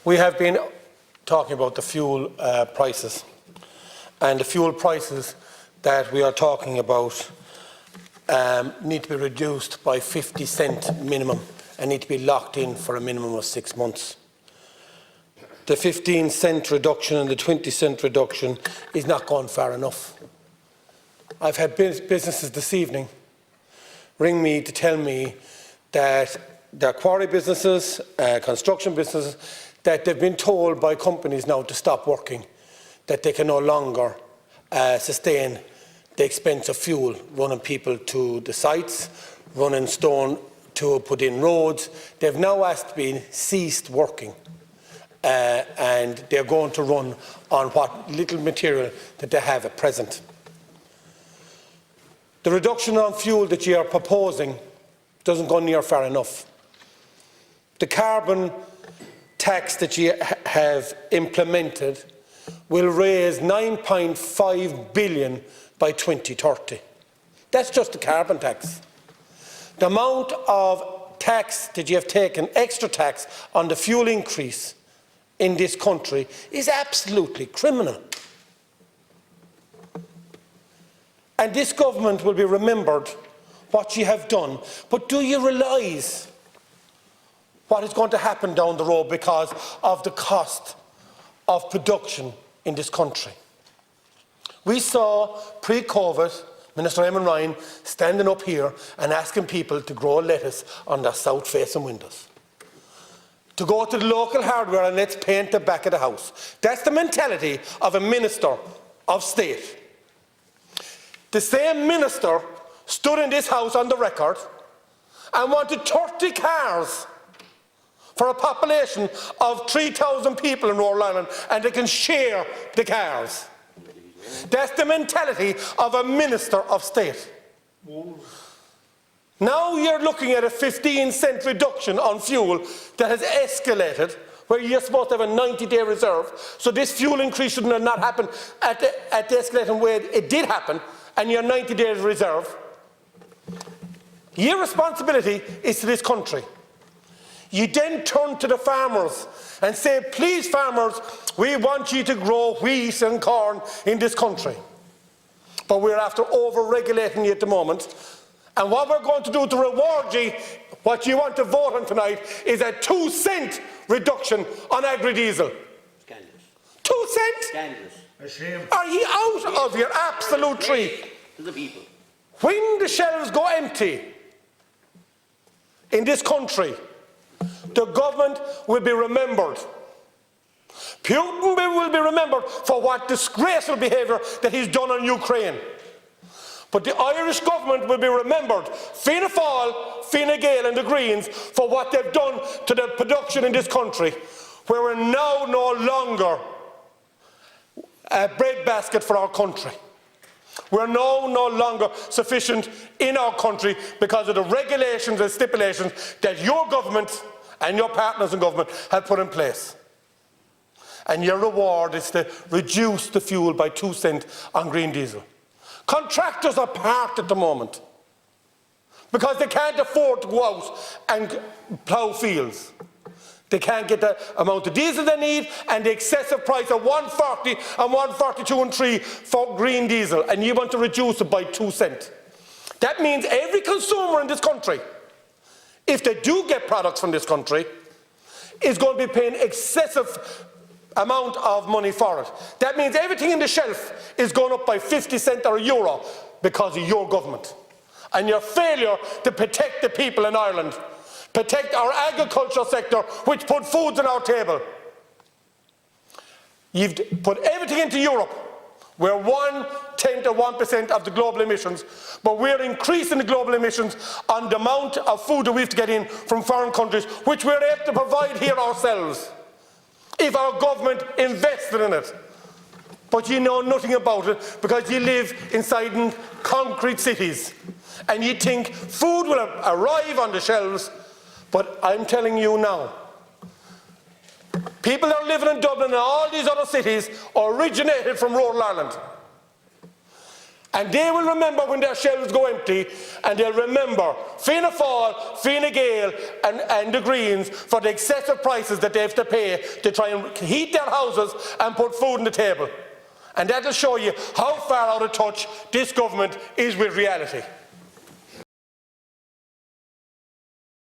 We have been talking about the fuel prices, and the fuel prices that we are talking about need to be reduced by 50 cents minimum and need to be locked in for a minimum of 6 months. The 15 cent reduction and the 20 cent reduction is not gone far enough. I've had businesses this evening ring me to tell me that their quarry businesses, construction businesses, that they've been told by companies now to stop working, that they can no longer sustain the expense of fuel, running people to the sites, running stone to put in roads. They've now asked to be ceased working. And they're going to run on what little material that they have at present. The reduction on fuel that you are proposing doesn't go near far enough. The carbon tax that you have implemented will raise 9.5 billion by 2030. That's just the carbon tax. The amount of tax that you have taken, extra tax, on the fuel increase in this country is absolutely criminal. And this government will be remembered what you have done. But do you realise what is going to happen down the road because of the cost of production in this country? We saw pre-COVID Minister Eamon Ryan standing up here and asking people to grow lettuce on their south-facing windows, to go to the local hardware and let's paint the back of the house. That's the mentality of a Minister of State. The same minister stood in this House on the record and wanted 30 cars for a population of 3,000 people in rural Ireland, and they can share the cars. That's the mentality of a Minister of State. Now you're looking at a 15 cent reduction on fuel that has escalated, where you're supposed to have a 90-day reserve. So this fuel increase should not happen at the escalating way it did happen, and your 90 days reserve. Your responsibility is to this country. You then turn to the farmers and say, please farmers, we want you to grow wheat and corn in this country. But we're after over-regulating you at the moment. And what we're going to do to reward you, what you want to vote on tonight, is a 2 cent reduction on agri-diesel. Scandalous. 2 cents? Scandalous. Are you out of your absolute tree? To the people. When the shelves go empty in this country, the government will be remembered. Putin will be remembered for what disgraceful behaviour that he's done on Ukraine. But the Irish government will be remembered, Fianna Fáil, Fine Gael and the Greens, for what they've done to the production in this country, where we're now no longer a breadbasket for our country. We're now no longer sufficient in our country because of the regulations and stipulations that your government and your partners in government have put in place. And your reward is to reduce the fuel by 2 cents on green diesel. Contractors are parked at the moment because they can't afford to go out and plough fields. They can't get the amount of diesel they need and the excessive price of 140 and 142 and 3 for green diesel, and you want to reduce it by 2 cents. That means every consumer in this country, if they do get products from this country, is going to be paying excessive amount of money for it. That means everything in the shelf is going up by 50 cents or €1 because of your government and your failure to protect the people in Ireland, protect our agricultural sector, which put food on our table. You've put everything into Europe. We're 1/10 of 1% of the global emissions, but we're increasing the global emissions on the amount of food that we have to get in from foreign countries, which we're able to provide here ourselves, if our government invested in it. But you know nothing about it because you live inside concrete cities and you think food will arrive on the shelves. But I'm telling you now, people that are living in Dublin and all these other cities originated from rural Ireland. And they will remember when their shelves go empty, and they'll remember Fianna Fáil, Fine Gael and the Greens for the excessive prices that they have to pay to try and heat their houses and put food on the table. And that will show you how far out of touch this government is with reality.